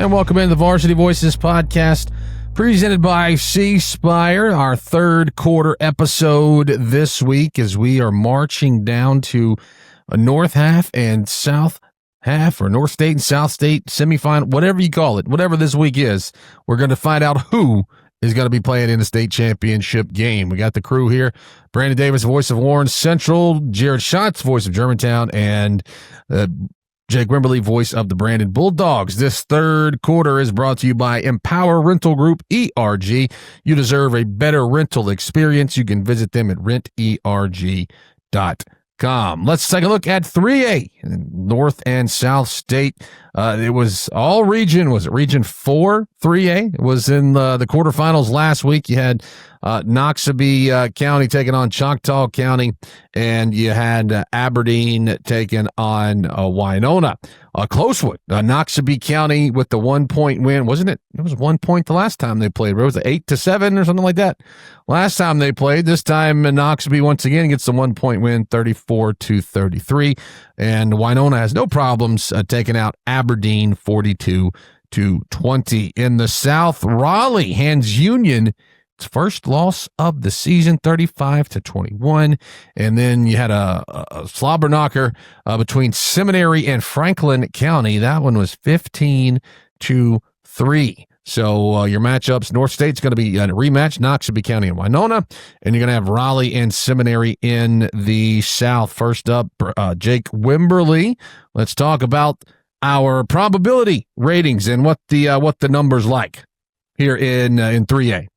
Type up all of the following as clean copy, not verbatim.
And welcome into the Varsity Voices podcast, presented by C Spire, our third quarter episode this week as we are marching down to a North half and South half, or North State and South State semifinal, whatever you call it, whatever this week is. We're going to find out who is going to be playing in the state championship game. We got the crew here: Brandon Davis, voice of Warren Central; Jared Schatz, voice of Germantown; and Jake Wimberly, voice of the Brandon Bulldogs. This third quarter is brought to you by Empower Rental Group, ERG. You deserve a better rental experience. You can visit them at renterg.com. Let's take a look at 3A, North and South State. It was all region. Was it Region 4, 3A? It was in the quarterfinals last week. You had Noxubee County taking on Choctaw County, and you had Aberdeen taking on Winona. A close one. Noxubee County with the 1 point win. Wasn't it? It was 1 point the last time they played. It was 8-7 or something like that. Last time they played. This time Noxubee once again gets the 1 point win, 34-33. And Winona has no problems taking out Aberdeen 42-20. In the South, Raleigh hands Union its first loss of the season, 35-21. And then you had a slobber knocker between Seminary and Franklin County. That one was 15-3. So your matchups: North State's going to be a rematch, Noxubee County and Winona, and you're going to have Raleigh and Seminary in the South. First up, Jake Wimberly. Let's talk about our probability ratings and what the numbers like here in 3A.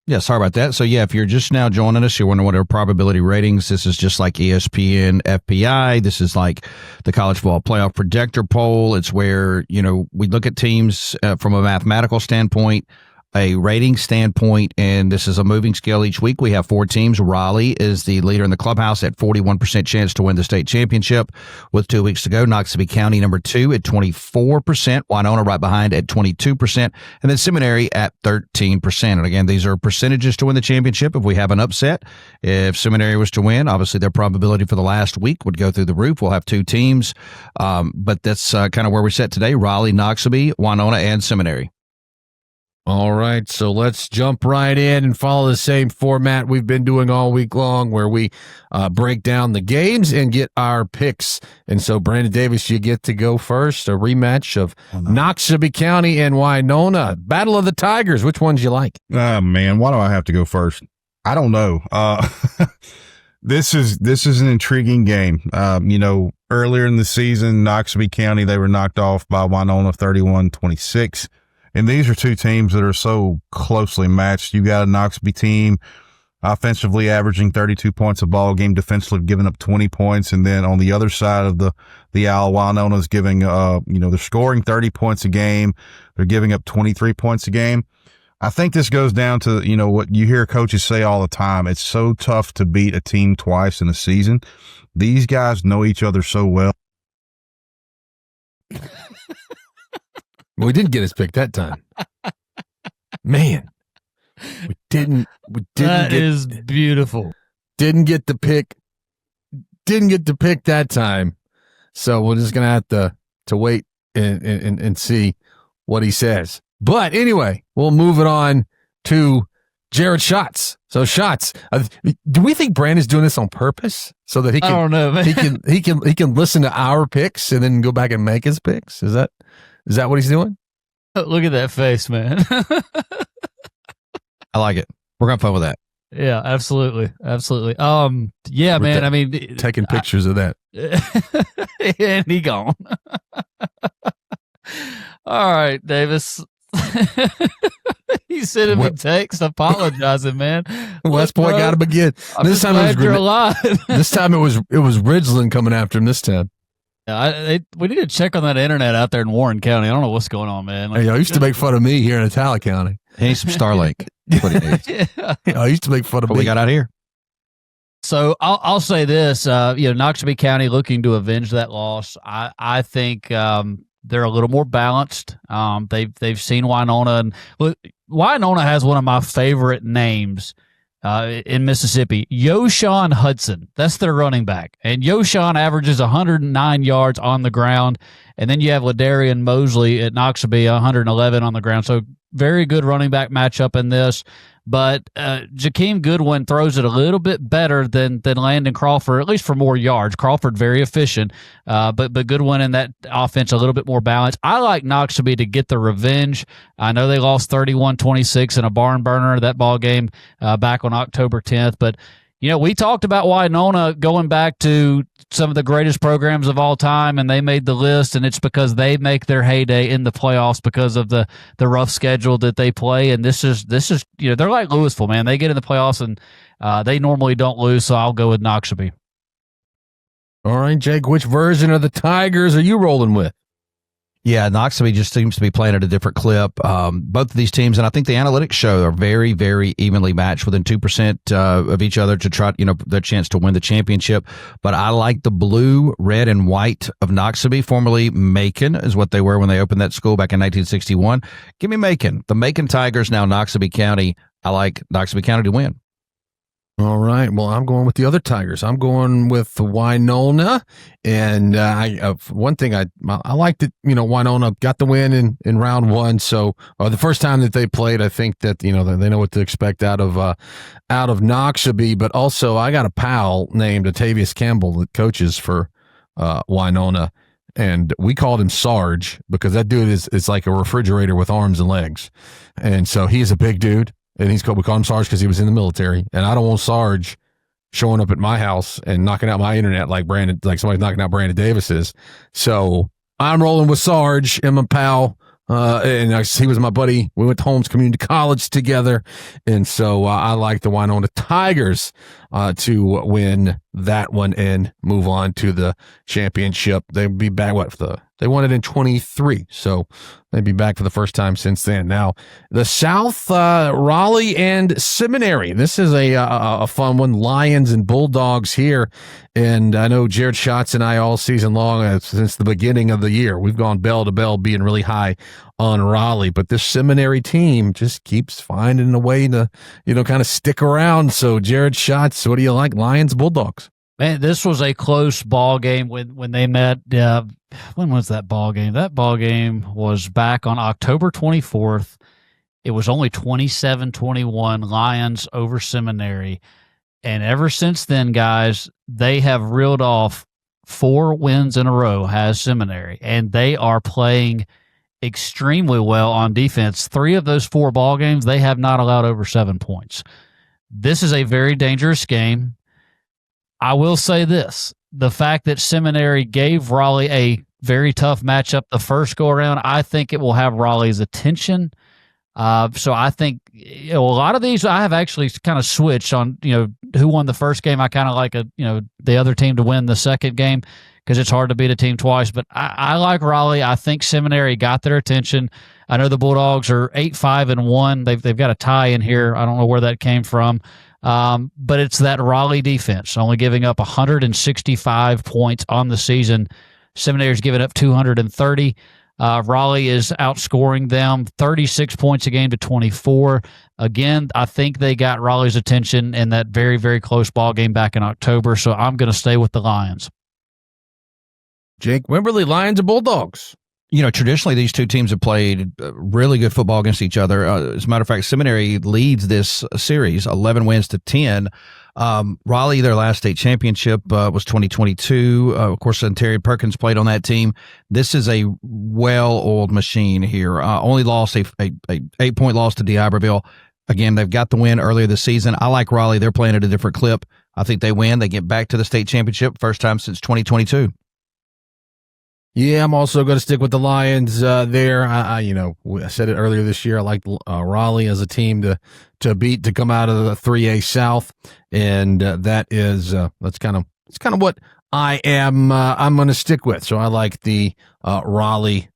Yeah, sorry about that. So, if you're just now joining us, you're wondering what our probability ratings. This is just like ESPN FPI. This is like the College Football Playoff Projector poll. It's where, we look at teams from a mathematical standpoint, a rating standpoint, and this is a moving scale each week. We have 4 teams. Raleigh is the leader in the clubhouse at 41% chance to win the state championship with 2 weeks to go. Noxubee County, number 2 at 24%. Winona right behind at 22%. And then Seminary at 13%. And again, these are percentages to win the championship if we have an upset. If Seminary was to win, obviously their probability for the last week would go through the roof. We'll have 2 teams. But that's kind of where we're set today: Raleigh, Noxubee, Winona, and Seminary. All right, so let's jump right in and follow the same format we've been doing all week long, where we break down the games and get our picks. And so, Brandon Davis, you get to go first. A rematch of Noxubee County and Winona. Battle of the Tigers. Which ones you like? Man, why do I have to go first? I don't know. This is an intriguing game. Earlier in the season, Noxubee County, they were knocked off by Winona 31-26. And these are 2 teams that are so closely matched. You got a Noxubee team offensively averaging 32 points a ball game, defensively giving up 20 points. And then on the other side of the aisle, Winona's giving, they're scoring 30 points a game. They're giving up 23 points a game. I think this goes down to, what you hear coaches say all the time. It's so tough to beat a team twice in a season. These guys know each other so well. We didn't get his pick that time. Man, we didn't. That is beautiful. Didn't get the pick. Didn't get the pick that time. So we're just gonna have to wait and see what he says. But anyway, we'll move it on to Jared Schatz. So Schatz, do we think Brandon's doing this on purpose so that he can? I don't know, man. He can listen to our picks and then go back and make his picks? Is that what he's doing? Look at that face, man. I like it. We're going to fun with that. Yeah, absolutely. Absolutely. Yeah, man. I mean, taking pictures of that. And he gone. All right, Davis. He sent him a text apologizing, man. West Point got him again. This time you're alive. This time it was Ridgeland coming after him this time. Yeah, we need to check on that internet out there in Warren County. I don't know what's going on, man. Hey, I used to make fun of me here in Itala County. He needs some Starlink. That's what he needs. Yeah, I used to make fun of me. We got out here. So I'll say this: Noxubee County looking to avenge that loss. I think they're a little more balanced. They've seen Winona, and Winona has one of my favorite names in Mississippi. Yoshawn Hudson, that's their running back. And Yoshawn averages 109 yards on the ground. And then you have Ladarian Mosley at Noxubee, 111 on the ground. So very good running back matchup in this. But Jakeem Goodwin throws it a little bit better than Landon Crawford, at least for more yards. Crawford very efficient, but Goodwin in that offense a little bit more balanced. I like Noxubee to get the revenge. I know they lost 31-26 in a barn burner, that ball game back on October 10th. But, you know, we talked about Winona going back to some of the greatest programs of all time, and they made the list, and it's because they make their heyday in the playoffs because of the rough schedule that they play. And this is you know, they're like Louisville, man. They get in the playoffs, and they normally don't lose, so I'll go with Noxubee. All right, Jake, which version of the Tigers are you rolling with? Yeah, Noxubee just seems to be playing at a different clip. Both of these teams, and I think the analytics show, are very, very evenly matched, within 2% of each other to try, you know, their chance to win the championship. But I like the blue, red, and white of Noxubee, formerly Macon, is what they were when they opened that school back in 1961. Give me Macon. The Macon Tigers, now Noxubee County. I like Noxubee County to win. All right. Well, I'm going with the other Tigers. I'm going with Winona, and one thing I liked it. You know, Winona got the win in round one. So the first time that they played, I think that they know what to expect out of Noxubee. But also, I got a pal named Atavius Campbell that coaches for Winona, and we called him Sarge because that dude is like a refrigerator with arms and legs, and so he's a big dude. And we call him Sarge because he was in the military. And I don't want Sarge showing up at my house and knocking out my internet like somebody's knocking out Brandon Davis is. So I'm rolling with Sarge and my pal. And he was my buddy. We went to Holmes Community College together. And so I like the Winona Tigers to win that one and move on to the championship. They'll be back, they won it in 23. So they'd be back for the first time since then. Now, the South, Raleigh and Seminary. This is a fun one. Lions and Bulldogs here. And I know Jared Schatz and I all season long, since the beginning of the year, we've gone bell to bell being really high on Raleigh. But this Seminary team just keeps finding a way to, kind of stick around. So Jared Schatz, what do you like? Lions, Bulldogs? Man, this was a close ball game when they met. When was that ball game? That ball game was back on October 24th. It was only 27-21 Lions over Seminary. And ever since then, guys, they have reeled off 4 wins in a row, has Seminary. And they are playing extremely well on defense. 3 of those 4 ball games, they have not allowed over 7 points. This is a very dangerous game. I will say this, the fact that Seminary gave Raleigh a very tough matchup the first go around, I think it will have Raleigh's attention. So I think a lot of these I have actually kind of switched on, who won the first game. I kind of like the other team to win the second game because it's hard to beat a team twice. But I like Raleigh. I think Seminary got their attention. I know the Bulldogs are 8-5-1. They've got a tie in here. I don't know where that came from. But it's that Raleigh defense only giving up 165 points on the season. Seminary's given up 230. Raleigh is outscoring them 36 points a game to 24. Again, I think they got Raleigh's attention in that very, very close ball game back in October. So I'm going to stay with the Lions. Jake Wimberly, Lions and Bulldogs. Traditionally, these two teams have played really good football against each other. As a matter of fact, Seminary leads this series, 11 wins to 10. Raleigh, their last state championship was 2022. Of course, Terry Perkins played on that team. This is a well-oiled machine here. Only lost a 8-point loss to D'Iberville. Again, they've got the win earlier this season. I like Raleigh. They're playing at a different clip. I think they win. They get back to the state championship, first time since 2022. Yeah, I'm also going to stick with the Lions there. I said it earlier this year. I like Raleigh as a team to beat, to come out of the 3A South, and that's kind of what I'm going to stick with. So I like the Raleigh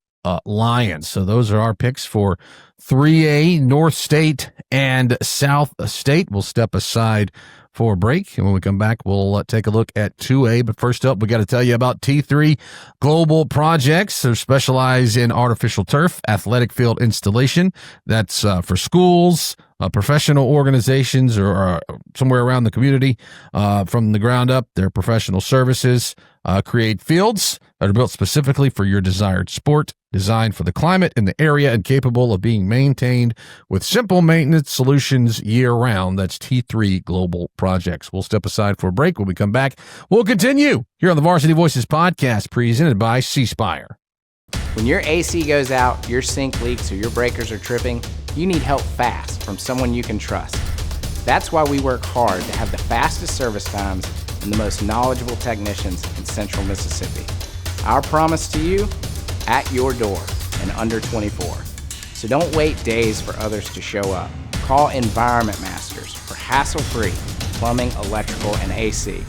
Lions. So those are our picks for 3A, North State and South State. We'll step aside for a break, and when we come back, we'll take a look at 2A. But first up, we got to tell you about T3 Global Projects. They specialize in artificial turf, athletic field installation. That's for schools, professional organizations or somewhere around the community from the ground up. Their professional services create fields that are built specifically for your desired sport, designed for the climate in the area, and capable of being maintained with simple maintenance solutions year-round. That's T3 Global Projects. We'll step aside for a break. When we come back, we'll continue here on the Varsity Voices podcast presented by C Spire. When your AC goes out, your sink leaks, or your breakers are tripping, you need help fast from someone you can trust. That's why we work hard to have the fastest service times and the most knowledgeable technicians in Central Mississippi. Our promise to you, at your door in under 24. So don't wait days for others to show up. Call Environment Masters for hassle-free plumbing, electrical, and AC.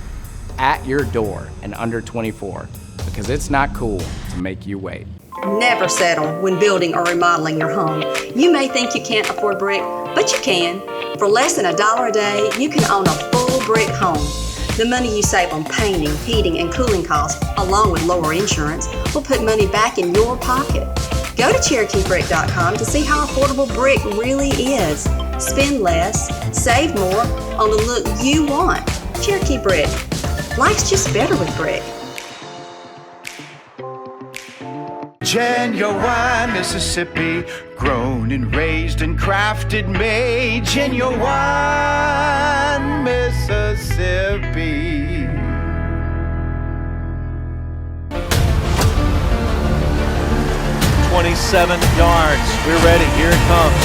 At your door in under 24, because it's not cool to make you wait. Never settle when building or remodeling your home. You may think you can't afford brick, but you can. For less than $1 a day, you can own a full brick home. The money you save on painting, heating, and cooling costs, along with lower insurance, will put money back in your pocket. Go to CherokeeBrick.com to see how affordable brick really is. Spend less, save more on the look you want. Cherokee Brick. Life's just better with brick. Genuine Mississippi, grown and raised and crafted, made. Genuine Mississippi. "27 yards. We're ready. Here it comes.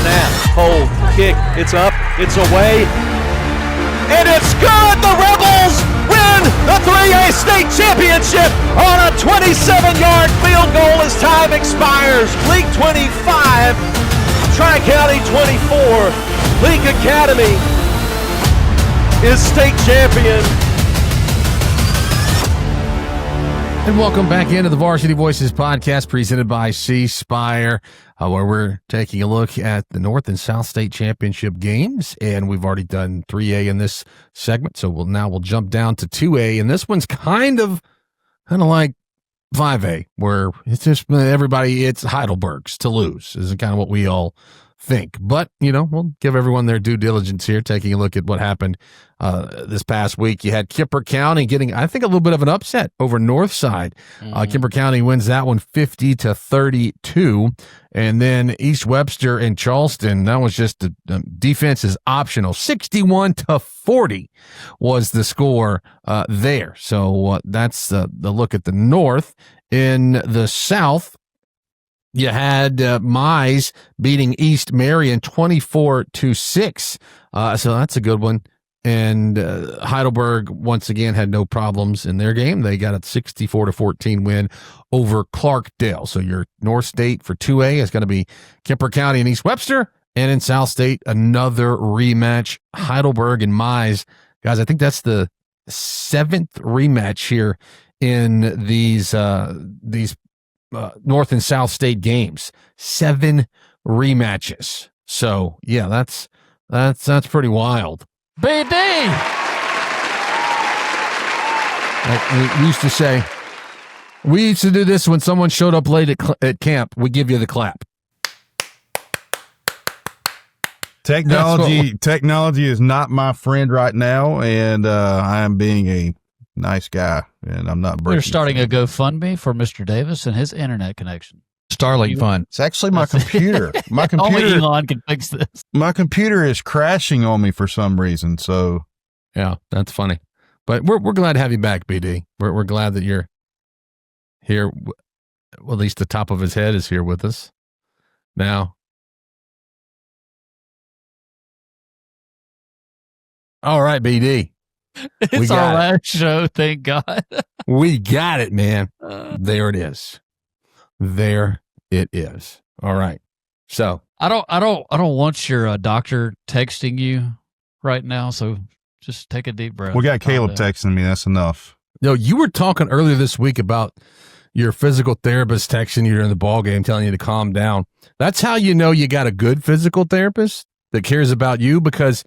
Snap, hold, kick. It's up. It's away. And it's good. The Rebels win the 3A state championship on a 27-yard field goal as time expires. League 25, Tri-County 24. League Academy is state champion. And welcome back into the Varsity Voices podcast presented by C Spire, where we're taking a look at the North and South State Championship games. And we've already done 3A in this segment, so we'll jump down to 2A. And this one's kind of like 5A, where it's just everybody, it's Heidelberg's to lose, is kind of what we all think. But, we'll give everyone their due diligence here, taking a look at what happened this past week. You had Kemper County getting, I think, a little bit of an upset over Northside. Kemper County wins that one 50-32. And then East Webster and Charleston, that was just the defense is optional. 61-40 was the score there. So that's the look at the North. In the South, you had Mize beating East Marion 24-6. So that's a good one. And Heidelberg, once again, had no problems in their game. They got a 64-14 win over Clarkdale. So your North State for 2A is going to be Kemper County and East Webster. And in South State, another rematch, Heidelberg and Mize. Guys, I think that's the 7th rematch here in these North and South State games. 7 rematches. So yeah, that's pretty wild. BD! Like we used to say, we used to do this when someone showed up late at camp. We give you the clap. Technology is not my friend right now, and I am being a nice guy, and I'm not breaking. They're starting a GoFundMe for Mr. Davis and his internet connection. Starlink Fund. It's actually my computer. Only Elon can fix this. My computer is crashing on me for some reason. So, yeah, that's funny. But we're glad to have you back, BD. We're glad that you're here. Well, at least the top of his head is here with us now. All right, BD. It's our last show, thank God. We got it, man. There it is. There it is. All right. So I don't want your doctor texting you right now. So just take a deep breath. We got Caleb texting me. That's enough. No, you were talking earlier this week about your physical therapist texting you during the ball game, telling you to calm down. That's how you know you got a good physical therapist that cares about you, because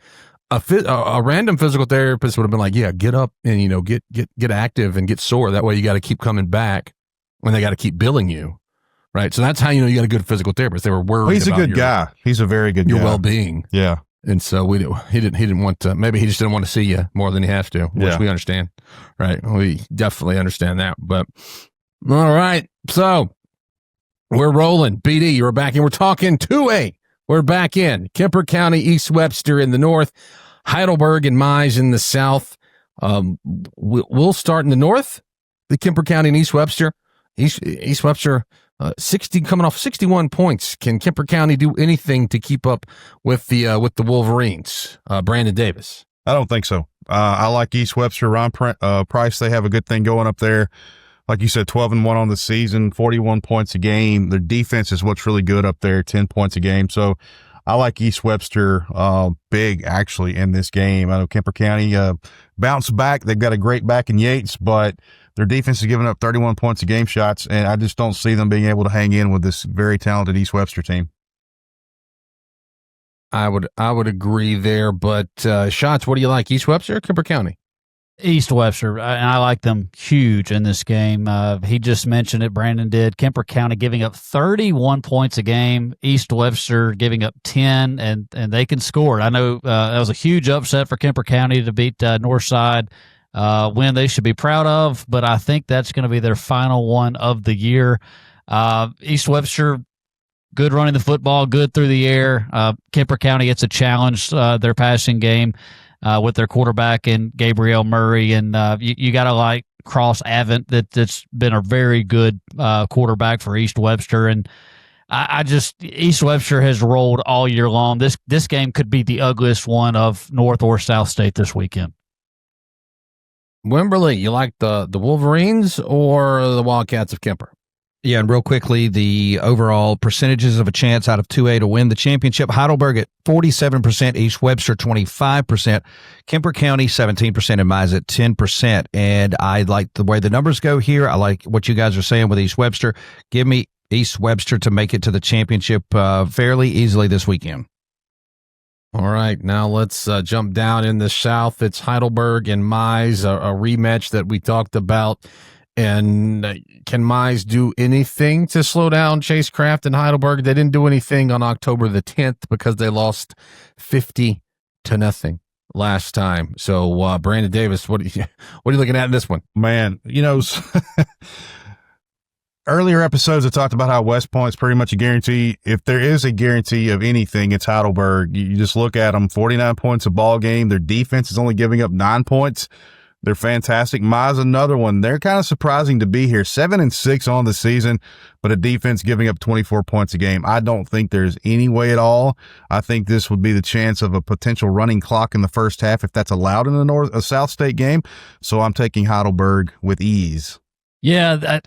a random physical therapist would have been like, yeah, get up and, get active and get sore. That way you got to keep coming back when they got to keep billing you. right? So that's how you know you got a good physical therapist. They were worried. He's a about good guy. He's a very good your guy. well-being. Yeah. And so he didn't want to. Maybe he just didn't want to see you more than he has to, which we understand, right? We definitely understand that. But all right, so we're rolling. BD, you're back in. We're talking 2A. We're back in Kemper County, East Webster in the north, Heidelberg and Mize in the south. We'll start in the north, the Kemper County and East Webster. East Webster, 60 coming off 61 points. Can Kemper County do anything to keep up with the Wolverines? Brandon Davis. I don't think so. I like East Webster. Ron Price, they have a good thing going up there. Like you said, 12-1 on the season, 41 points a game. Their defense is what's really good up there, 10 points a game. So I like East Webster big, actually, in this game. I know Kemper County bounced back. They've got a great back in Yates, but their defense is giving up 31 points a game shots, and I just don't see them being able to hang in with this very talented East Webster team. I would agree there, but Shots, what do you like, East Webster or Kemper County? East Webster, and I like them huge in this game. He just mentioned it, Brandon did. Kemper County giving up 31 points a game, East Webster giving up 10, and they can score. I know that was a huge upset for Kemper County to beat Northside, win they should be proud of, but I think that's going to be their final one of the year. East Webster, good running the football, good through the air. Kemper County gets a challenge, their passing game. With their quarterback and Gabriel Murray, and you got to like Cross Avent that's been a very good quarterback for East Webster, and I just East Webster has rolled all year long. This game could be the ugliest one of North or South State this weekend. Wimberley, you like the Wolverines or the Wildcats of Kemper? Yeah, and real quickly, the overall percentages of a chance out of 2A to win the championship. Heidelberg at 47%, East Webster 25%, Kemper County 17%, and Mize at 10%. And I like the way the numbers go here. I like what you guys are saying with East Webster. Give me East Webster to make it to the championship fairly easily this weekend. All right, now let's jump down in the south. It's Heidelberg and Mize, a rematch that we talked about. And can Mize do anything to slow down Chase Craft and Heidelberg? They didn't do anything on October the 10th because they lost 50-0 last time. So, Brandon Davis, what are you looking at in this one? Man, earlier episodes I talked about how West Point's pretty much a guarantee. If there is a guarantee of anything, it's Heidelberg. You just look at them, 49 points a ball game. Their defense is only giving up 9 points. They're fantastic. Mize, another one. They're kind of surprising to be here. 7-6 on the season, but a defense giving up 24 points a game. I don't think there's any way at all. I think this would be the chance of a potential running clock in the first half if that's allowed in a South State game. So I'm taking Heidelberg with ease. Yeah,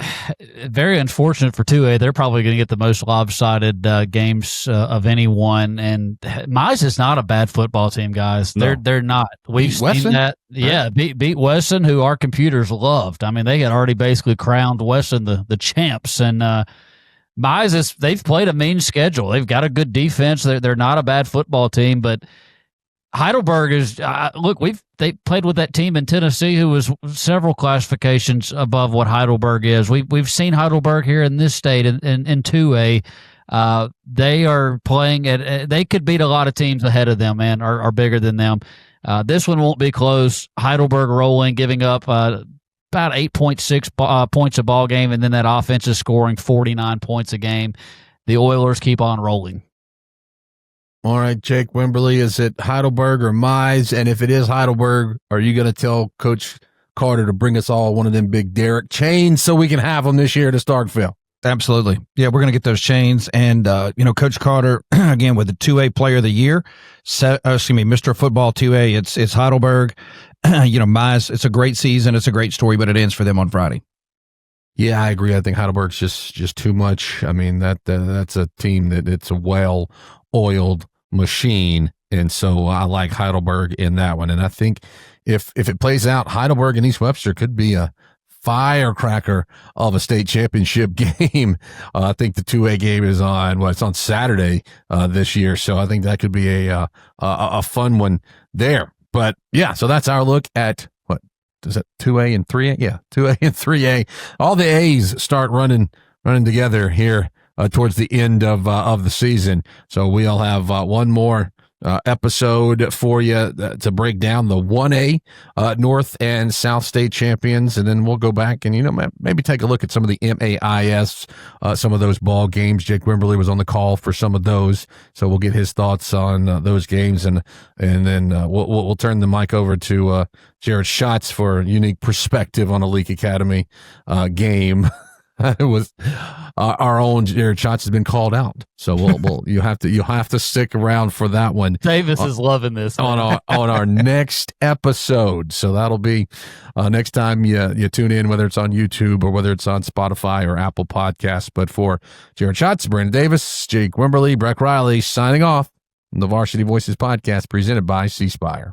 very unfortunate for 2A. They're probably going to get the most lopsided games of anyone. And Mize is not a bad football team, guys. No. They're not. We've seen Wesson? that. Yeah, beat Wesson, who our computers loved. I mean, they had already basically crowned Wesson the champs. And Mize they've played a mean schedule. They've got a good defense. They're not a bad football team, but Heidelberg is look. They played with that team in Tennessee who was several classifications above what Heidelberg is. We've seen Heidelberg here in this state in 2A. They are playing at. They could beat a lot of teams ahead of them, man, are bigger than them. This one won't be close. Heidelberg rolling, giving up about 8.6 points a ball game, and then that offense is scoring 49 points a game. The Oilers keep on rolling. All right, Jake Wimberley, is it Heidelberg or Mize? And if it is Heidelberg, are you going to tell Coach Carter to bring us all one of them big Derrick chains so we can have them this year to Starkville? Absolutely. Yeah, we're going to get those chains. And, Coach Carter, again, with the 2A Player of the Year, Mr. Football 2A, it's Heidelberg. Mize, it's a great season. It's a great story, but it ends for them on Friday. Yeah, I agree. I think Heidelberg's just too much. I mean, that's a team that it's a well-oiled machine, and so I like Heidelberg in that one. And I think if it plays out, Heidelberg and East Webster could be a firecracker of a state championship game. I think the 2A game is it's on Saturday this year, so I think that could be a fun one there. But yeah, so that's our look at what is that 2A and 3A? Yeah, 2A and 3A. All the A's start running together here towards the end of the season. So we'll have one more episode for you to break down the 1A North and South State champions, and then we'll go back and maybe take a look at some of the MAIS, some of those ball games. Jake Wimberly was on the call for some of those, so we'll get his thoughts on those games, and then we'll turn the mic over to Jared Schatz for a unique perspective on a Leak Academy game. It was our own Jared Schatz has been called out, so you'll have to stick around for that one. Davis is loving this on our next episode. So that'll be next time you tune in, whether it's on YouTube or whether it's on Spotify or Apple Podcasts. But for Jared Schatz, Brandon Davis, Jake Wimberly, Breck Riley signing off from the Varsity Voices podcast presented by C Spire.